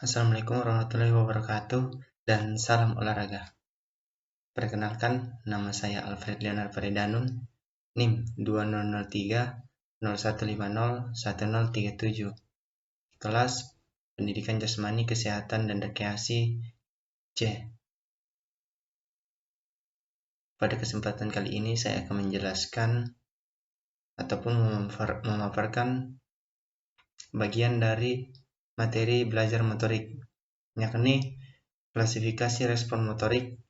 Assalamualaikum warahmatullahi wabarakatuh dan salam olahraga. Perkenalkan, nama saya Alfred Leonard Faredanun, NIM 2003-0150-1037, kelas Pendidikan Jasmani, Kesehatan, dan Rekreasi C. Pada kesempatan kali ini saya akan menjelaskan ataupun memaparkan bagian dari materi belajar motorik, yakni klasifikasi respon motorik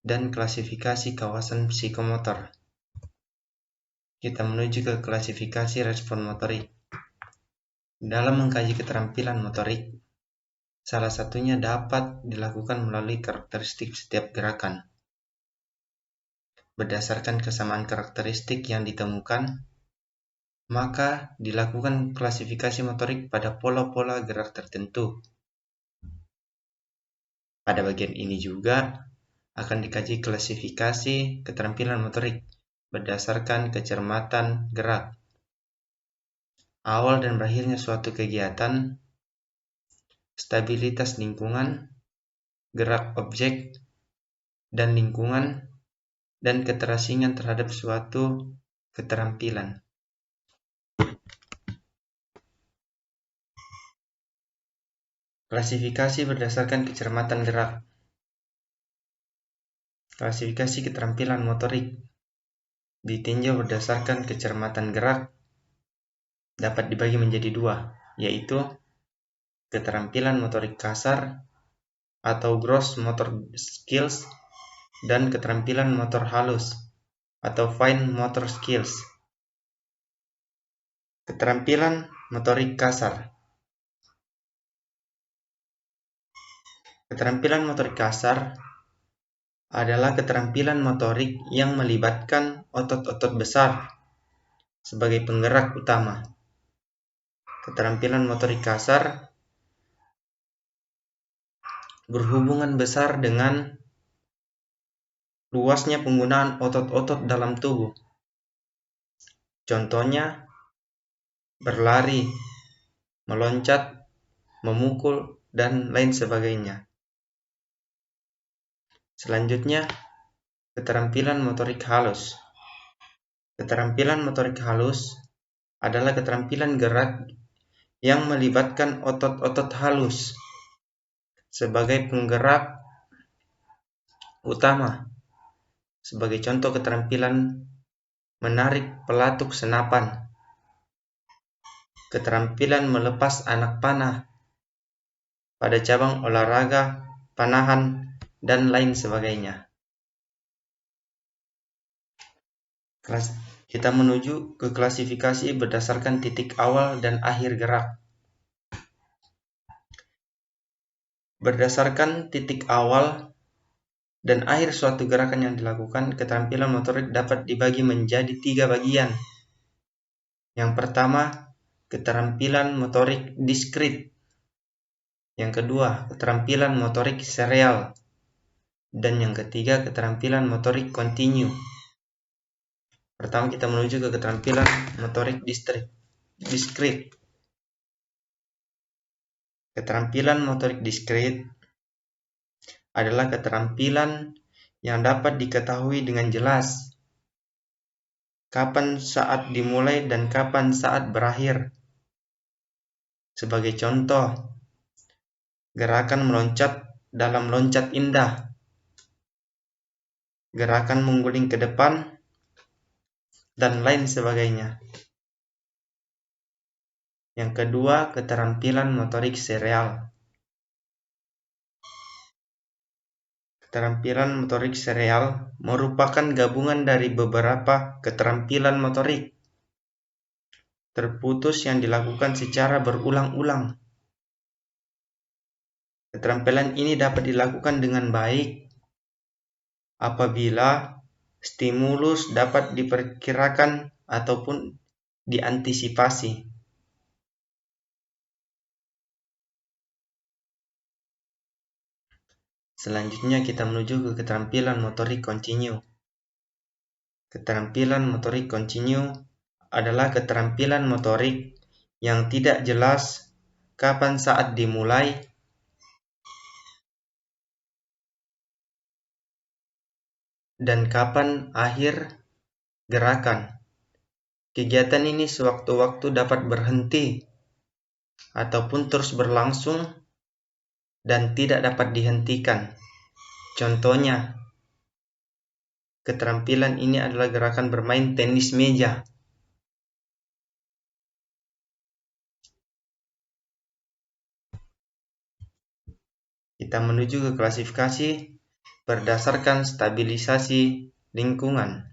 dan klasifikasi kawasan psikomotor. Kita menuju ke klasifikasi respon motorik. Dalam mengkaji keterampilan motorik, salah satunya dapat dilakukan melalui karakteristik setiap gerakan. Berdasarkan kesamaan karakteristik yang ditemukan, maka dilakukan klasifikasi motorik pada pola-pola gerak tertentu. Pada bagian ini juga akan dikaji klasifikasi keterampilan motorik berdasarkan kecermatan gerak, awal dan berakhirnya suatu kegiatan, stabilitas lingkungan, gerak objek dan lingkungan, dan keterasingan terhadap suatu keterampilan. Klasifikasi berdasarkan kecermatan gerak. Klasifikasi keterampilan motorik ditinjau berdasarkan kecermatan gerak dapat dibagi menjadi dua, yaitu keterampilan motorik kasar atau gross motor skills dan keterampilan motor halus atau fine motor skills. Keterampilan motorik kasar. Keterampilan motorik kasar adalah keterampilan motorik yang melibatkan otot-otot besar sebagai penggerak utama. Keterampilan motorik kasar berhubungan besar dengan luasnya penggunaan otot-otot dalam tubuh. Contohnya, berlari, meloncat, memukul, dan lain sebagainya. Selanjutnya, keterampilan motorik halus. Keterampilan motorik halus adalah keterampilan gerak yang melibatkan otot-otot halus sebagai penggerak utama. Sebagai contoh keterampilan menarik pelatuk senapan, keterampilan melepas anak panah pada cabang olahraga panahan, dan lain sebagainya. Kita menuju ke klasifikasi berdasarkan titik awal dan akhir gerak. Berdasarkan titik awal dan akhir suatu gerakan yang dilakukan, keterampilan motorik dapat dibagi menjadi 3 bagian. Yang pertama, keterampilan motorik diskrit. Yang kedua, keterampilan motorik serial. Dan yang ketiga, keterampilan motorik kontinu. Pertama, kita menuju ke keterampilan motorik diskrit. Keterampilan motorik diskrit adalah keterampilan yang dapat diketahui dengan jelas kapan saat dimulai dan kapan saat berakhir. Sebagai contoh, gerakan meloncat dalam loncat indah, gerakan mengguling ke depan, dan lain sebagainya. Yang kedua, keterampilan motorik serial. Keterampilan motorik serial merupakan gabungan dari beberapa keterampilan motorik terputus yang dilakukan secara berulang-ulang. Keterampilan ini dapat dilakukan dengan baik apabila stimulus dapat diperkirakan ataupun diantisipasi. Selanjutnya kita menuju ke keterampilan motorik kontinu. Keterampilan motorik kontinu adalah keterampilan motorik yang tidak jelas kapan saat dimulai dan kapan akhir gerakan. Kegiatan ini sewaktu-waktu dapat berhenti ataupun terus berlangsung dan tidak dapat dihentikan. Contohnya, keterampilan ini adalah gerakan bermain tenis meja. Kita menuju ke klasifikasi berdasarkan stabilisasi lingkungan.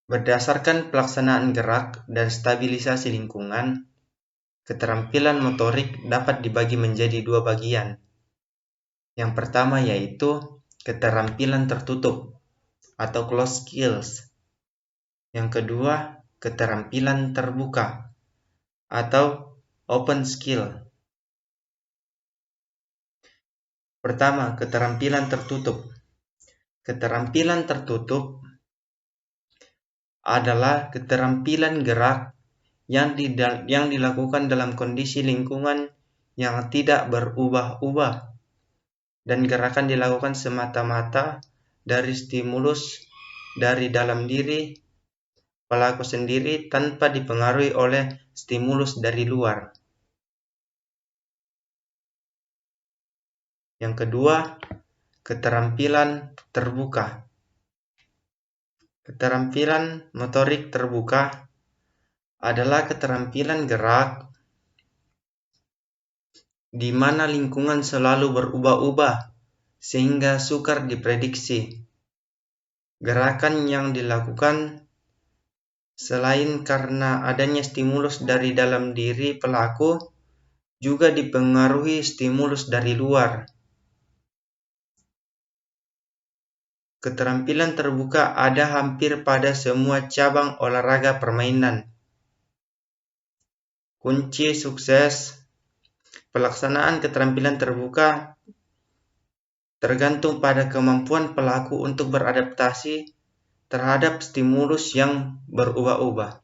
Berdasarkan pelaksanaan gerak dan stabilisasi lingkungan, keterampilan motorik dapat dibagi menjadi dua bagian. Yang pertama yaitu keterampilan tertutup atau closed skills. Yang kedua, keterampilan terbuka atau open skill. Pertama, keterampilan tertutup. Keterampilan tertutup adalah keterampilan gerak yang dilakukan dalam kondisi lingkungan yang tidak berubah-ubah dan gerakan dilakukan semata-mata dari stimulus dari dalam diri pelaku sendiri tanpa dipengaruhi oleh stimulus dari luar. Yang kedua, keterampilan terbuka. Keterampilan motorik terbuka adalah keterampilan gerak di mana lingkungan selalu berubah-ubah sehingga sukar diprediksi. Gerakan yang dilakukan selain karena adanya stimulus dari dalam diri pelaku, juga dipengaruhi stimulus dari luar. Keterampilan terbuka ada hampir pada semua cabang olahraga permainan. Kunci sukses pelaksanaan keterampilan terbuka tergantung pada kemampuan pelaku untuk beradaptasi terhadap stimulus yang berubah-ubah.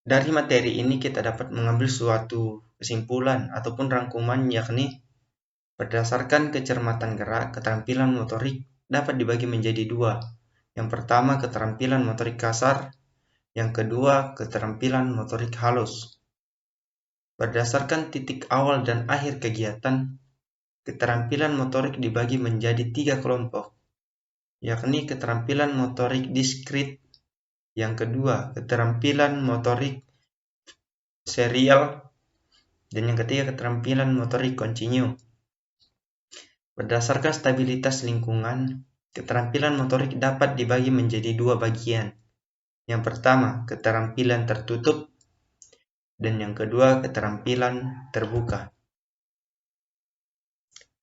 Dari materi ini kita dapat mengambil suatu kesimpulan ataupun rangkuman, yakni berdasarkan kecermatan gerak, keterampilan motorik dapat dibagi menjadi dua. Yang pertama, keterampilan motorik kasar. Yang kedua, keterampilan motorik halus. Berdasarkan titik awal dan akhir kegiatan, keterampilan motorik dibagi menjadi 3 kelompok, yakni keterampilan motorik diskrit. Yang kedua, keterampilan motorik serial. Dan yang ketiga, keterampilan motorik kontinu. Berdasarkan stabilitas lingkungan, keterampilan motorik dapat dibagi menjadi dua bagian. Yang pertama, keterampilan tertutup, dan yang kedua, keterampilan terbuka.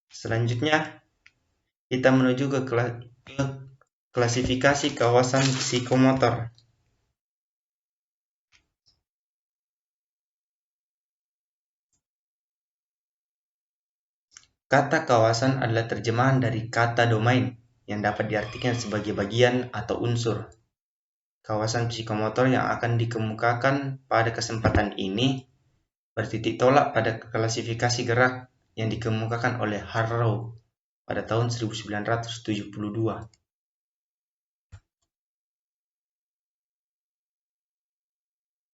Selanjutnya, kita menuju ke klasifikasi kawasan psikomotor. Kata kawasan adalah terjemahan dari kata domain yang dapat diartikan sebagai bagian atau unsur. Kawasan psikomotor yang akan dikemukakan pada kesempatan ini bertitik tolak pada klasifikasi gerak yang dikemukakan oleh Harrow pada tahun 1972.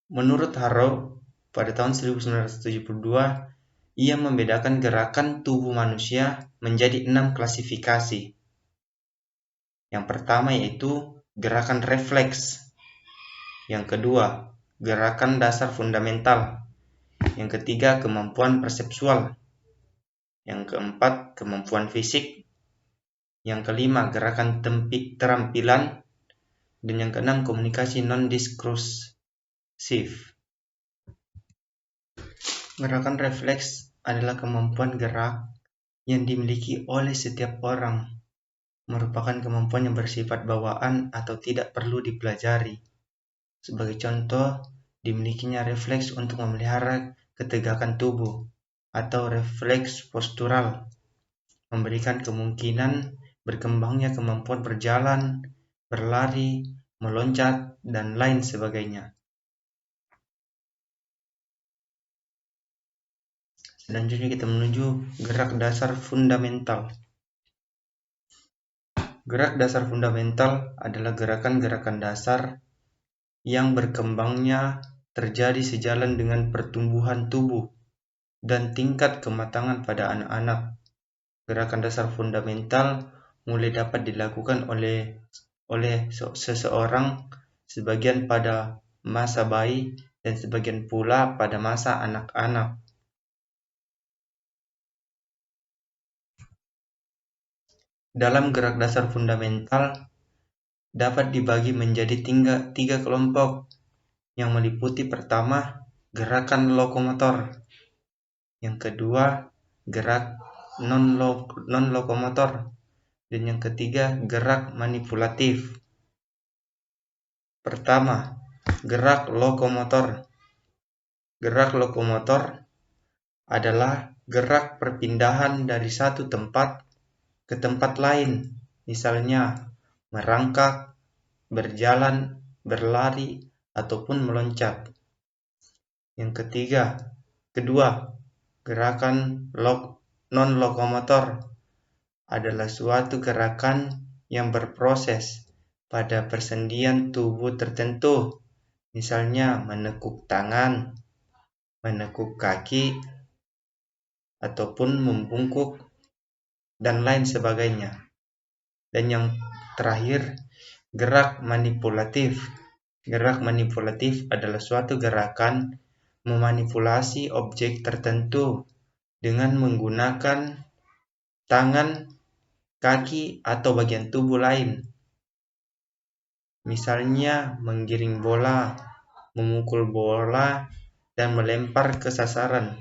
Menurut Harrow, pada tahun 1972, ia membedakan gerakan tubuh manusia menjadi 6 klasifikasi. Yang pertama yaitu gerakan refleks. Yang kedua, gerakan dasar fundamental. Yang ketiga, kemampuan persepsual. Yang keempat, kemampuan fisik. Yang kelima, gerakan terampilan. Dan yang keenam, komunikasi non-diskursif. Gerakan refleks adalah kemampuan gerak yang dimiliki oleh setiap orang, merupakan kemampuan yang bersifat bawaan atau tidak perlu dipelajari. Sebagai contoh, dimilikinya refleks untuk memelihara ketegakan tubuh atau refleks postural, memberikan kemungkinan berkembangnya kemampuan berjalan, berlari, meloncat, dan lain sebagainya. Selanjutnya kita menuju gerak dasar fundamental. Gerak dasar fundamental adalah gerakan-gerakan dasar yang berkembangnya terjadi sejalan dengan pertumbuhan tubuh dan tingkat kematangan pada anak-anak. Gerakan dasar fundamental mulai dapat dilakukan oleh seseorang sebagian pada masa bayi dan sebagian pula pada masa anak-anak. Dalam gerak dasar fundamental dapat dibagi menjadi tiga kelompok yang meliputi pertama, gerakan lokomotor, yang kedua, gerak non-lokomotor, dan yang ketiga, gerak manipulatif. Pertama, gerak lokomotor. Gerak lokomotor adalah gerak perpindahan dari satu tempat ke tempat lain, misalnya merangkak, berjalan, berlari, ataupun meloncat. Yang kedua, gerakan non-lokomotor adalah suatu gerakan yang berproses pada persendian tubuh tertentu, misalnya menekuk tangan, menekuk kaki, ataupun membungkuk, dan lain sebagainya. Dan yang terakhir, gerak manipulatif. Gerak manipulatif adalah suatu gerakan memanipulasi objek tertentu dengan menggunakan tangan, kaki, atau bagian tubuh lain. Misalnya menggiring bola, memukul bola, dan melempar ke sasaran,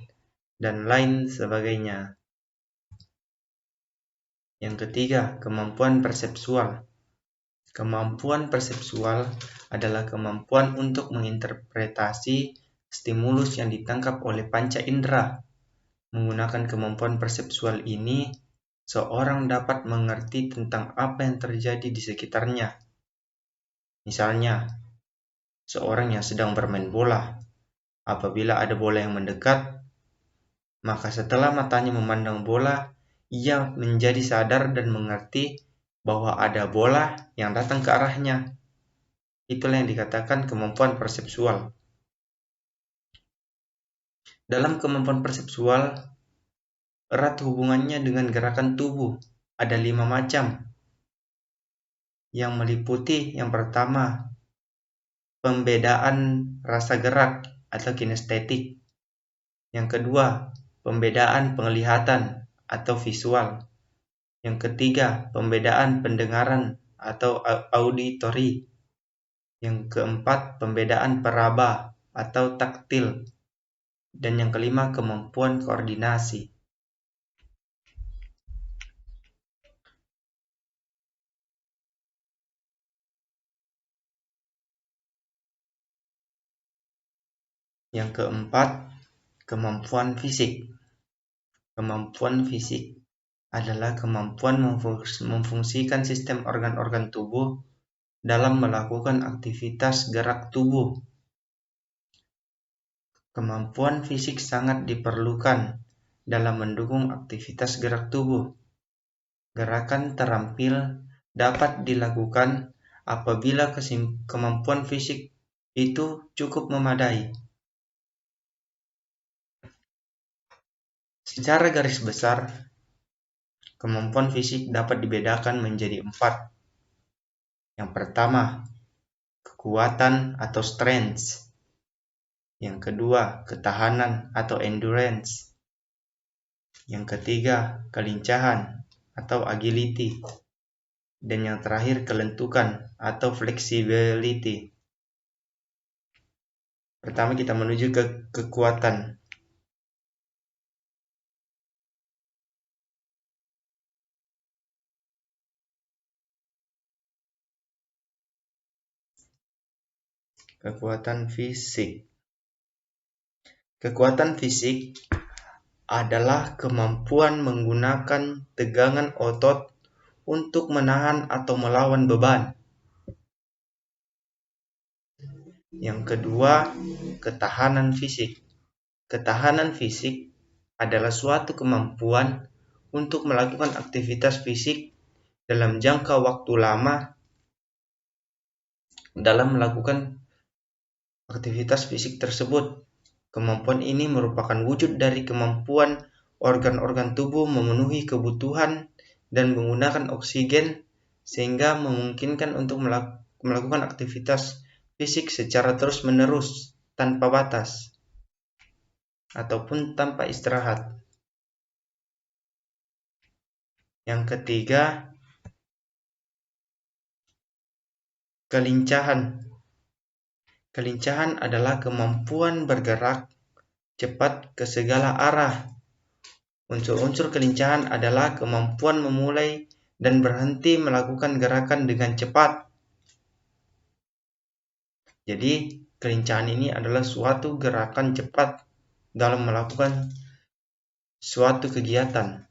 dan lain sebagainya. Yang ketiga, kemampuan persepsual. Kemampuan persepsual adalah kemampuan untuk menginterpretasi stimulus yang ditangkap oleh panca indera. Menggunakan kemampuan persepsual ini, seorang dapat mengerti tentang apa yang terjadi di sekitarnya. Misalnya, seorang yang sedang bermain bola, apabila ada bola yang mendekat, maka setelah matanya memandang bola, ia menjadi sadar dan mengerti bahwa ada bola yang datang ke arahnya. Itulah yang dikatakan kemampuan persepsual. Dalam kemampuan persepsual, erat hubungannya dengan gerakan tubuh. Ada 5 macam, yang meliputi yang pertama, pembedaan rasa gerak atau kinestetik. Yang kedua, pembedaan penglihatan atau visual. Yang ketiga, pembedaan pendengaran atau auditory. Yang keempat, pembedaan peraba atau taktil. Dan yang kelima, kemampuan koordinasi. Yang keempat, kemampuan fisik. Kemampuan fisik adalah kemampuan memfungsikan sistem organ-organ tubuh dalam melakukan aktivitas gerak tubuh. Kemampuan fisik sangat diperlukan dalam mendukung aktivitas gerak tubuh. Gerakan terampil dapat dilakukan apabila kemampuan fisik itu cukup memadai. Secara garis besar, kemampuan fisik dapat dibedakan menjadi 4. Yang pertama, kekuatan atau strength. Yang kedua, ketahanan atau endurance. Yang ketiga, kelincahan atau agility. Dan yang terakhir, kelentukan atau flexibility. Pertama kita menuju ke kekuatan. Kekuatan fisik. Kekuatan fisik adalah kemampuan menggunakan tegangan otot untuk menahan atau melawan beban. Yang kedua, ketahanan fisik. Ketahanan fisik adalah suatu kemampuan untuk melakukan aktivitas fisik dalam jangka waktu lama dalam melakukan aktivitas fisik tersebut. Kemampuan ini merupakan wujud dari kemampuan organ-organ tubuh memenuhi kebutuhan dan menggunakan oksigen sehingga memungkinkan untuk melakukan aktivitas fisik secara terus-menerus tanpa batas ataupun tanpa istirahat. Yang ketiga, kelincahan. Kelincahan adalah kemampuan bergerak cepat ke segala arah. Unsur-unsur kelincahan adalah kemampuan memulai dan berhenti melakukan gerakan dengan cepat. Jadi, kelincahan ini adalah suatu gerakan cepat dalam melakukan suatu kegiatan.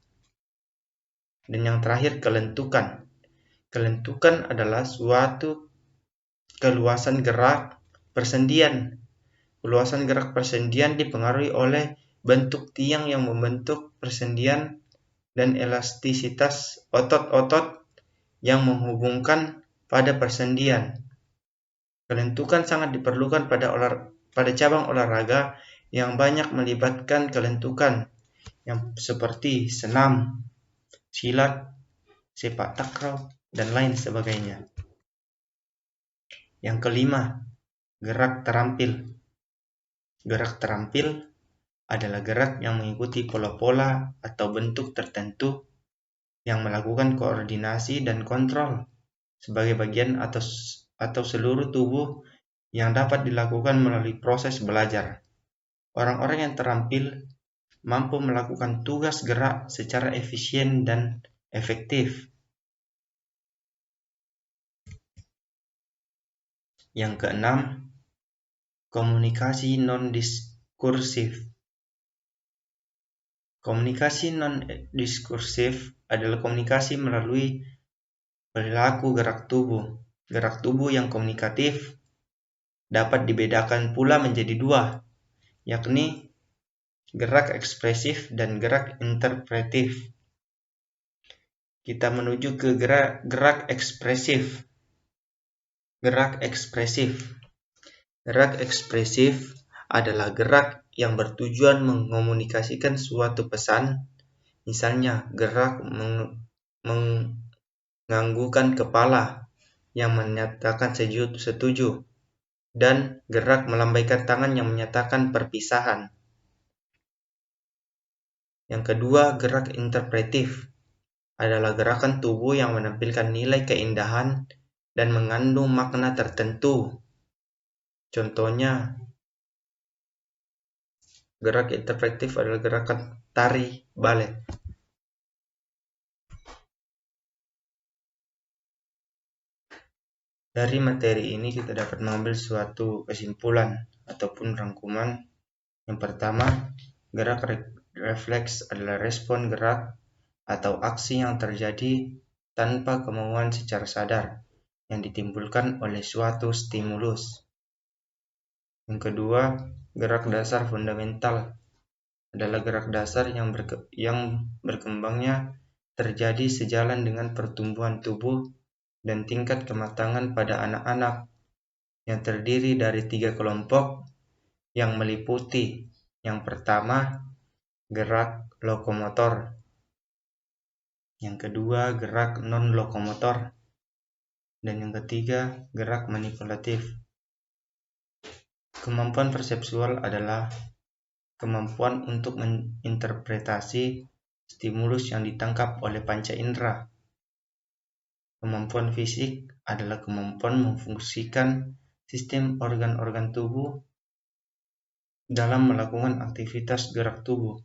Dan yang terakhir, kelentukan. Kelentukan adalah suatu keluasan gerak persendian. Keluasan gerak persendian dipengaruhi oleh bentuk tiang yang membentuk persendian dan elastisitas otot-otot yang menghubungkan pada persendian. Kelentukan sangat diperlukan pada cabang olahraga yang banyak melibatkan kelentukan, yang seperti senam, silat, sepak takraw, dan lain sebagainya. Yang kelima, gerak terampil. Gerak terampil adalah gerak yang mengikuti pola-pola atau bentuk tertentu yang melakukan koordinasi dan kontrol sebagai bagian atau seluruh tubuh yang dapat dilakukan melalui proses belajar. Orang-orang yang terampil mampu melakukan tugas gerak secara efisien dan efektif. Yang keenam, komunikasi non-diskursif. Komunikasi non-diskursif adalah komunikasi melalui perilaku gerak tubuh. Gerak tubuh yang komunikatif dapat dibedakan pula menjadi dua, yakni gerak ekspresif dan gerak interpretif. Kita menuju ke gerak ekspresif. Gerak ekspresif. Gerak ekspresif adalah gerak yang bertujuan mengomunikasikan suatu pesan, misalnya gerak menganggukkan kepala yang menyatakan setuju, dan gerak melambaikan tangan yang menyatakan perpisahan. Yang kedua, gerak interpretif adalah gerakan tubuh yang menampilkan nilai keindahan dan mengandung makna tertentu. Contohnya, gerak interpretif adalah gerakan tari balet. Dari materi ini kita dapat mengambil suatu kesimpulan ataupun rangkuman. Yang pertama, gerak refleks adalah respon gerak atau aksi yang terjadi tanpa kemauan secara sadar yang ditimbulkan oleh suatu stimulus. Yang kedua, gerak dasar fundamental adalah gerak dasar yang berkembangnya terjadi sejalan dengan pertumbuhan tubuh dan tingkat kematangan pada anak-anak, yang terdiri dari 3 kelompok yang meliputi: yang pertama, gerak lokomotor, yang kedua, gerak non-lokomotor, dan yang ketiga, gerak manipulatif. Kemampuan persepsual adalah kemampuan untuk menginterpretasi stimulus yang ditangkap oleh panca indera. Kemampuan fisik adalah kemampuan memfungsikan sistem organ-organ tubuh dalam melakukan aktivitas gerak tubuh.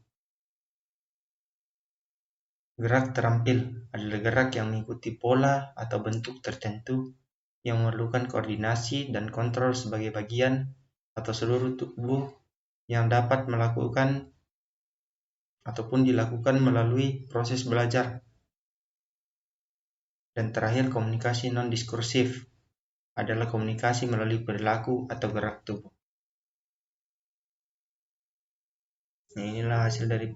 Gerak terampil adalah gerak yang mengikuti pola atau bentuk tertentu yang memerlukan koordinasi dan kontrol sebagai bagian atau seluruh tubuh yang dapat melakukan ataupun dilakukan melalui proses belajar. Dan terakhir, komunikasi non-diskursif adalah komunikasi melalui perilaku atau gerak tubuh. Nah, inilah hasil dari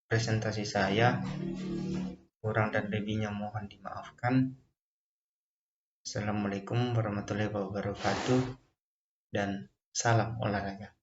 presentasi saya. Kurang dan lebihnya mohon dimaafkan. Assalamualaikum warahmatullahi wabarakatuh dan salam olahraga.